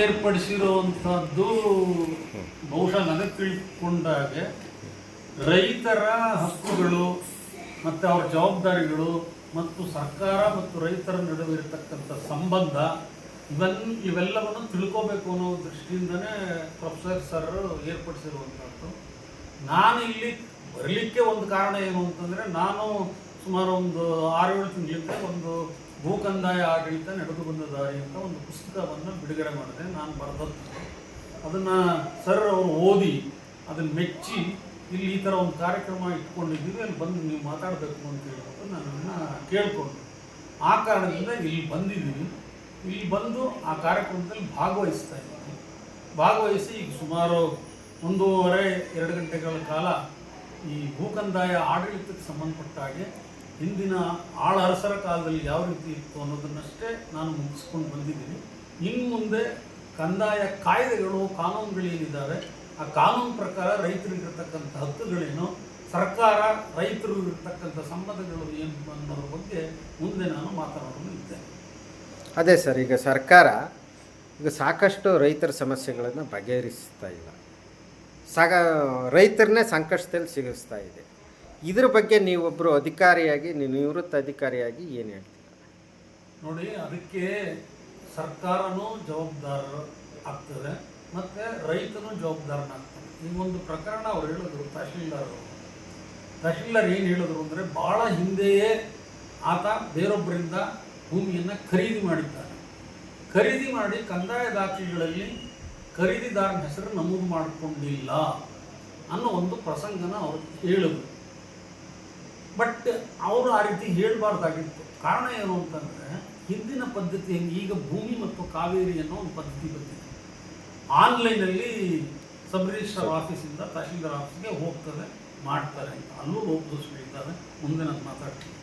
ಏರ್ಪಡಿಸಿರುವಂಥದ್ದು ಬಹುಶಃ ನನಗೆ ತಿಳ್ಕೊಂಡಾಗೆ ರೈತರ ಹಕ್ಕುಗಳು ಮತ್ತು ಅವರ ಜವಾಬ್ದಾರಿಗಳು ಮತ್ತು ಸರ್ಕಾರ ಮತ್ತು ರೈತರ ನಡುವೆ ಇರತಕ್ಕಂಥ ಸಂಬಂಧ ಇವೆಲ್ಲವನ್ನು ತಿಳ್ಕೋಬೇಕು ಅನ್ನೋ ದೃಷ್ಟಿಯಿಂದನೇ ಪ್ರೊಫೆಸರ್ ಸರ್ ಏರ್ಪಡಿಸಿರುವಂಥದ್ದು. ನಾನು ಇಲ್ಲಿ ಬರಲಿಕ್ಕೆ ಒಂದು ಕಾರಣ ಏನು ಅಂತಂದರೆ, ನಾನು ಸುಮಾರು ಒಂದು 6-7 ತಿಂಗಳಿಂದ ಒಂದು ಭೂಕಂದಾಯ ಆಡಳಿತ ನಡೆದು ಬಂದ ದಾರಿ ಅಂತ ಒಂದು ಪುಸ್ತಕವನ್ನು ಬಿಡುಗಡೆ ಮಾಡಿದೆ. ನಾನು ಬರೆದದ್ದು ಅದನ್ನು ಸರ್ ಅವರು ಓದಿ ಅದನ್ನು ಮೆಚ್ಚಿ ಇಲ್ಲಿ ಈ ಥರ ಒಂದು ಕಾರ್ಯಕ್ರಮ ಇಟ್ಕೊಂಡಿದ್ದೀವಿ, ಅಲ್ಲಿ ಬಂದು ನೀವು ಮಾತಾಡಬೇಕು ಅಂತ ಹೇಳ್ಬಿಟ್ಟು ನನ್ನನ್ನು ಕೇಳಿಕೊಂಡು ಆ ಕಾರಣದಿಂದ ಇಲ್ಲಿ ಬಂದಿದ್ದೀವಿ. ಇಲ್ಲಿ ಬಂದು ಆ ಕಾರ್ಯಕ್ರಮದಲ್ಲಿ ಭಾಗವಹಿಸ್ತಾ ಇದ್ದೀನಿ. ಭಾಗವಹಿಸಿ ಈಗ ಸುಮಾರು 1.5-2 ಗಂಟೆಗಳ ಕಾಲ ಈ ಭೂಕಂದಾಯ ಆಡಳಿತಕ್ಕೆ ಸಂಬಂಧಪಟ್ಟ ಹಾಗೆ ಹಿಂದಿನ ಆಳರಸರ ಕಾಲದಲ್ಲಿ ಯಾವ ರೀತಿ ಇತ್ತು ಅನ್ನೋದನ್ನಷ್ಟೇ ನಾನು ಮುಗಿಸ್ಕೊಂಡು ಬಂದಿದ್ದೀನಿ. ಇನ್ನು ಮುಂದೆ ಕಂದಾಯ ಕಾಯ್ದೆಗಳು, ಕಾನೂನುಗಳೇನಿದ್ದಾವೆ, ಆ ಕಾನೂನು ಪ್ರಕಾರ ರೈತರಿಗಿರ್ತಕ್ಕಂಥ ಹಕ್ಕುಗಳೇನು, ಸರ್ಕಾರ ರೈತರು ಇರ್ತಕ್ಕಂಥ ಸಂಬಂಧಗಳು ಏನು ಅನ್ನೋದ್ರ ಬಗ್ಗೆ ಮುಂದೆ ನಾನು ಮಾತನಾಡಲು ಇದ್ದೇನೆ. ಅದೇ ಸರ್, ಈಗ ಸರ್ಕಾರ ಸಾಕಷ್ಟು ರೈತರ ಸಮಸ್ಯೆಗಳನ್ನು ಬಗೆಹರಿಸ್ತಾ ಇಲ್ಲ, ರೈತರನ್ನೇ ಸಂಕಷ್ಟದಲ್ಲಿ ಸಿಗಿಸ್ತಾ ಇದೆ. ಇದ್ರ ಬಗ್ಗೆ ನೀವೊಬ್ಬರು ಅಧಿಕಾರಿಯಾಗಿ, ನಿವೃತ್ತ ಅಧಿಕಾರಿಯಾಗಿ ಏನು ಹೇಳ್ತೀರ? ನೋಡಿ, ಅದಕ್ಕೆ ಸರ್ಕಾರನೂ ಜವಾಬ್ದಾರ ಆಗ್ತದೆ ಮತ್ತು ರೈತನೂ ಜವಾಬ್ದಾರನಾಗ್ತಾನೆ. ಈ ಒಂದು ಪ್ರಕರಣ ಅವ್ರು ಹೇಳಿದ್ರು, ತಹಶೀಲ್ದಾರ್ ಏನು ಹೇಳಿದ್ರು ಅಂದರೆ, ಭಾಳ ಹಿಂದೆಯೇ ಆತ ಬೇರೊಬ್ಬರಿಂದ ಭೂಮಿಯನ್ನು ಖರೀದಿ ಮಾಡಿದ್ದಾನೆ. ಖರೀದಿ ಮಾಡಿ ಕಂದಾಯ ದಾಖಲೆಗಳಲ್ಲಿ ಖರೀದಿದಾರನ ಹೆಸರು ನಮೂದು ಮಾಡಿಕೊಂಡಿಲ್ಲ ಅನ್ನೋ ಒಂದು ಪ್ರಸಂಗನ ಅವ್ರು ಹೇಳಿದ್ರು. ಬಟ್ ಅವರು ಆ ರೀತಿ ಹೇಳಬಾರ್ದಾಗಿತ್ತು. ಕಾರಣ ಏನು ಅಂತಂದರೆ, ಹಿಂದಿನ ಪದ್ಧತಿ ಹೆಂಗೆ, ಈಗ ಭೂಮಿ ಮತ್ತು ಕಾವೇರಿ ಅನ್ನೋ ಒಂದು ಪದ್ಧತಿ ಬಂದಿದೆ. ಆನ್ಲೈನಲ್ಲಿ ಸಬ್ ರಿಜಿಸ್ಟ್ರಾರ್ ಆಫೀಸಿಂದ ತಹಶೀಲ್ದಾರ್ ಆಫೀಸ್ಗೆ ಹೋಗ್ತದೆ, ಮಾಡ್ತಾರೆ ಅಂತ ಅಲ್ಲೂ ಲೋಪದೋಷಗಳಿದ್ದಾವೆ, ಮುಂದೆ ನಾನು ಮಾತಾಡ್ತೀನಿ.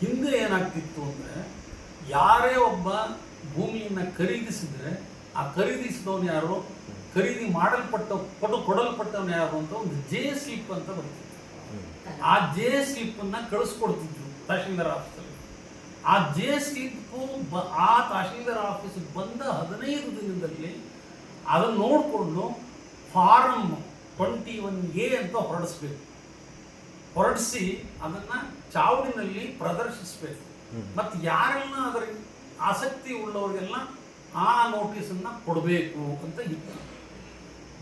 ಹಿಂದೆ ಏನಾಗ್ತಿತ್ತು ಅಂದರೆ, ಯಾರೇ ಒಬ್ಬ ಭೂಮಿಯನ್ನು ಖರೀದಿಸಿದರೆ ಆ ಖರೀದಿಸಿದವನು ಯಾರು, ಖರೀದಿ ಕೊಡಲ್ಪಟ್ಟವನು ಯಾರು ಅಂತ ಒಂದು ಜೆ ಸ್ಲಿಪ್ ಅಂತ ಬರ್ತಿತ್ತು. ಆ ಜೆ ಸ್ಲಿಪ್ಪನ್ನು ಕಳಿಸ್ಕೊಡ್ತಿದ್ರು ತಹಶೀಲ್ದಾರ್ ಆಫೀಸಲ್ಲಿ. ಆ ಜೆ ಸ್ಲಿಪ್ಪು ಆ ತಹಶೀಲ್ದಾರ್ ಆಫೀಸಿಗೆ ಬಂದ 15 ದಿನದಲ್ಲಿ ಅದನ್ನು ನೋಡಿಕೊಂಡು ಫಾರಮ್ 21A ಅಂತ ಹೊರಡಿಸಿ ಅದನ್ನು ಚಾವಡಿನಲ್ಲಿ ಪ್ರದರ್ಶಿಸಬೇಕು. ಮತ್ತು ಯಾರೆಲ್ಲ ಅದರ ಆಸಕ್ತಿ ಉಳ್ಳವರಿಗೆಲ್ಲ ಆ ನೋಟಿಸನ್ನು ಕೊಡಬೇಕು ಅಂತ ಇತ್ತು.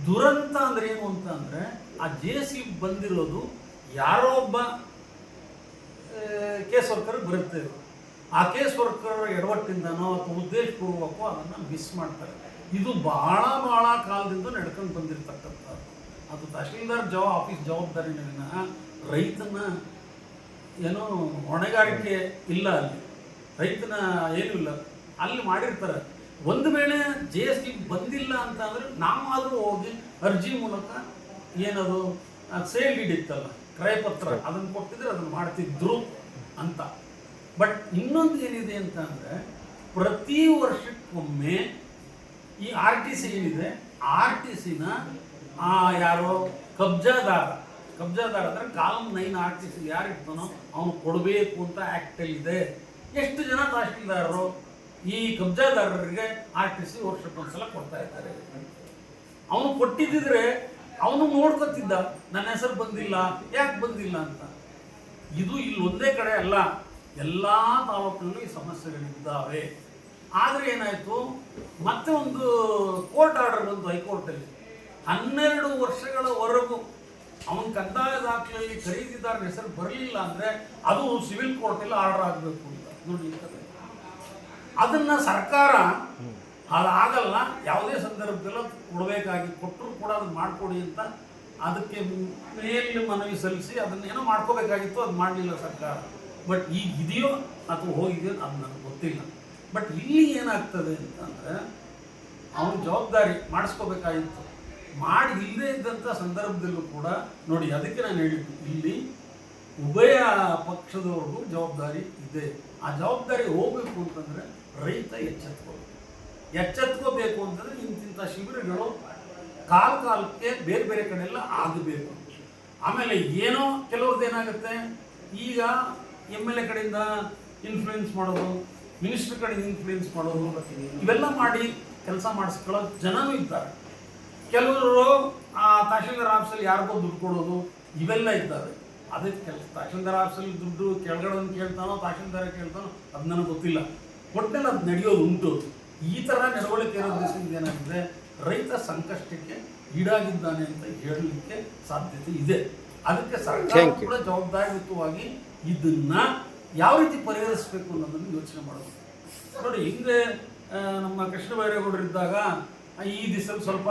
ದುರಂತ ಅಂದರೆ ಏನು ಅಂತ ಅಂದರೆ, ಆ ಜೆ ಸ್ಲಿಪ್ ಬಂದಿರೋದು ಯಾರೋ ಒಬ್ಬ ಕೇಸ್ ವರ್ಕರ್ಗೆ ಬರುತ್ತೆ. ಆ ಕೇಸ್ ವರ್ಕರ್ ಎಡವಟ್ಟಿಂದನೋ ಅಥವಾ ಉದ್ದೇಶಪೂರ್ವಕವೋ ಅದನ್ನು ಮಿಸ್ ಮಾಡ್ತಾರೆ. ಇದು ಭಾಳ ಕಾಲದಿಂದ ನಡ್ಕೊಂಡು ಬಂದಿರತಕ್ಕಂಥದ್ದು. ಅದು ತಹಶೀಲ್ದಾರ್ ಆಫೀಸ್ ಜವಾಬ್ದಾರಿನ ರೈತನ ಏನೋ ಹೊಣೆಗಾರಿಕೆ ಇಲ್ಲ, ಅಲ್ಲಿ ರೈತನ ಏನೂ ಇಲ್ಲ, ಅಲ್ಲಿ ಮಾಡಿರ್ತಾರೆ. ಒಂದು ವೇಳೆ ಜೆ ಎಸ್ ಟಿ ಬಂದಿಲ್ಲ ಅಂತ ಅಂದರೆ ನಾವಾದರೂ ಹೋಗಿ ಅರ್ಜಿ ಮೂಲಕ ಏನದು ಸೇಲ್ ಡೀಡ್ ಇತ್ತಲ್ಲ, ಕ್ರಯಪತ್ರ, ಅದನ್ನು ಕೊಟ್ಟಿದ್ರೆ ಅದನ್ನು ಮಾಡ್ತಿದ್ರು ಅಂತ. ಬಟ್ ಇನ್ನೊಂದು ಏನಿದೆ ಅಂತ ಅಂದರೆ, ಪ್ರತಿ ವರ್ಷಕ್ಕೊಮ್ಮೆ ಈ RTC ಏನಿದೆ, RTCನ ಯಾರೋ ಕಬ್ಜಾದಾರ ಅಂದರೆ ಕಾಲಮ್ 9 RTC ಯಾರು ಇರ್ತಾನೋ ಅವನು ಕೊಡಬೇಕು ಅಂತ ಆ್ಯಕ್ಟಲ್ಲಿದೆ. ಎಷ್ಟು ಜನ ತಹಶೀಲ್ದಾರರು ಈ ಕಬ್ಜಾದಾರರಿಗೆ RTC ವರ್ಷಕ್ಕೊಂದ್ಸಲ ಕೊಡ್ತಾ ಇದ್ದಾರೆ. ಅವನು ಕೊಟ್ಟಿದ್ದರೆ ಅವನು ನೋಡ್ಕೊತಿದ್ದ, ನನ್ನ ಹೆಸರು ಬಂದಿಲ್ಲ, ಯಾಕೆ ಬಂದಿಲ್ಲ ಅಂತ. ಇದು ಇಲ್ಲಿ ಒಂದೇ ಕಡೆ ಅಲ್ಲ, ಎಲ್ಲ ತಾಲೂಕಿನಲ್ಲೂ ಈ ಸಮಸ್ಯೆಗಳಿದ್ದಾವೆ. ಆದರೆ ಏನಾಯಿತು, ಮತ್ತೆ ಒಂದು ಕೋರ್ಟ್ ಆರ್ಡರ್ ಬಂತು ಹೈಕೋರ್ಟಲ್ಲಿ. 12 ವರ್ಷಗಳವರೆಗೂ ಅವನ ಕಂದಾಯ ದಾಖಲೆಯಲ್ಲಿ ಖರೀದಿದಾರನ ಹೆಸರು ಬರಲಿಲ್ಲ ಅಂದರೆ ಅದು ಸಿವಿಲ್ ಕೋರ್ಟಲ್ಲಿ ಆರ್ಡರ್ ಆಗಬೇಕು ಅಂತ. ನೋಡಿ, ಅದನ್ನು ಸರ್ಕಾರ ಅದಾಗಲ್ಲ, ಯಾವುದೇ ಸಂದರ್ಭದಲ್ಲೂ ಕೊಟ್ಟರು ಕೂಡ ಅದನ್ನು ಮಾಡಿಕೊಡಿ ಅಂತ ಅದಕ್ಕೆ ಮೇಲೆ ಮನವಿ ಸಲ್ಲಿಸಿ ಅದನ್ನೇನೋ ಮಾಡ್ಕೋಬೇಕಾಗಿತ್ತು, ಅದು ಮಾಡಲಿಲ್ಲ ಸರ್ಕಾರ. ಬಟ್ ಈಗ ಇದೆಯೋ ಅಥವಾ ಹೋಗಿದೆಯೋ ಅದು ನನಗೆ ಗೊತ್ತಿಲ್ಲ. ಬಟ್ ಇಲ್ಲಿ ಏನಾಗ್ತದೆ ಅಂತಂದರೆ, ಅವನ ಜವಾಬ್ದಾರಿ ಮಾಡಿಸ್ಕೋಬೇಕಾಗಿತ್ತು, ಮಾಡಿ ಇಲ್ಲದೇ ಇದ್ದಂಥ ಸಂದರ್ಭದಲ್ಲೂ ಕೂಡ ನೋಡಿ, ಅದಕ್ಕೆ ನಾನು ಹೇಳಿದ್ದು, ಇಲ್ಲಿ ಉಭಯ ಪಕ್ಷದವ್ರಿಗೂ ಜವಾಬ್ದಾರಿ ಇದೆ. ಆ ಜವಾಬ್ದಾರಿ ಹೋಗಬೇಕು ಅಂತಂದರೆ ರೈತ ಎಚ್ಚೆತ್ಕೋಬೇಕು ಅಂತಂದರೆ ಇಂತಿಂಥ ಶಿಬಿರಗಳು ಕಾಲಕ್ಕೆ ಬೇರೆ ಬೇರೆ ಕಡೆಯೆಲ್ಲ ಆಗಬೇಕು. ಆಮೇಲೆ ಏನೋ ಕೆಲವ್ರದ್ದು ಏನಾಗುತ್ತೆ, ಈಗ MLA ಕಡೆಯಿಂದ ಇನ್ಫ್ಲೂಯೆನ್ಸ್ ಮಾಡೋದು, ಮಿನಿಸ್ಟರ್ ಕಡೆಯಿಂದ ಇನ್ಫ್ಲೂಯೆನ್ಸ್ ಮಾಡೋದು, ಇವೆಲ್ಲ ಮಾಡಿ ಕೆಲಸ ಮಾಡಿಸ್ಕೊಳ್ಳೋ ಜನನೂ ಇದ್ದಾರೆ. ಕೆಲವರು ಆ ತಹಶೀಲ್ದಾರ್ ಆಫೀಸಲ್ಲಿ ಯಾರಿಗೋ ದುಡ್ಡು ಕೊಡೋದು ಇವೆಲ್ಲ ಇದ್ದಾವೆ. ಅದಕ್ಕೆ ಕೆಲಸ ತಹಶೀಲ್ದಾರ್ ಆಫೀಸಲ್ಲಿ ದುಡ್ಡು ಕೆಳಗಡೆ ಕೇಳ್ತಾನೋ ತಹಶೀಲ್ದಾರ ಕೇಳ್ತಾನೋ ಅದು ನನಗೆ ಗೊತ್ತಿಲ್ಲ. ಒಟ್ಟಿನಲ್ಲಿ ಅದು ನಡೆಯೋದು ಉಂಟು. ಈ ಥರ ನಡವಳಿಕೆ ಇರೋದ್ರಿಂದ ಏನಾಗಿದೆ, ರೈತ ಸಂಕಷ್ಟಕ್ಕೆ ಈಡಾಗಿದ್ದಾನೆ ಅಂತ ಹೇಳಲಿಕ್ಕೆ ಸಾಧ್ಯತೆ ಇದೆ. ಅದಕ್ಕೆ ಸರ್ಕಾರ ಕೂಡ ಜವಾಬ್ದಾರಿಯುತವಾಗಿ ಇದನ್ನ ಯಾವ ರೀತಿ ಪರಿಹರಿಸಬೇಕು ಅನ್ನೋದನ್ನು ಯೋಚನೆ ಮಾಡಬೇಕು. ನೋಡಿ, ಹಿಂದೆ ನಮ್ಮ ಕೃಷ್ಣ ಬೈರೇಗೌಡರು ಇದ್ದಾಗ ಈ ದಿವಸ ಸ್ವಲ್ಪ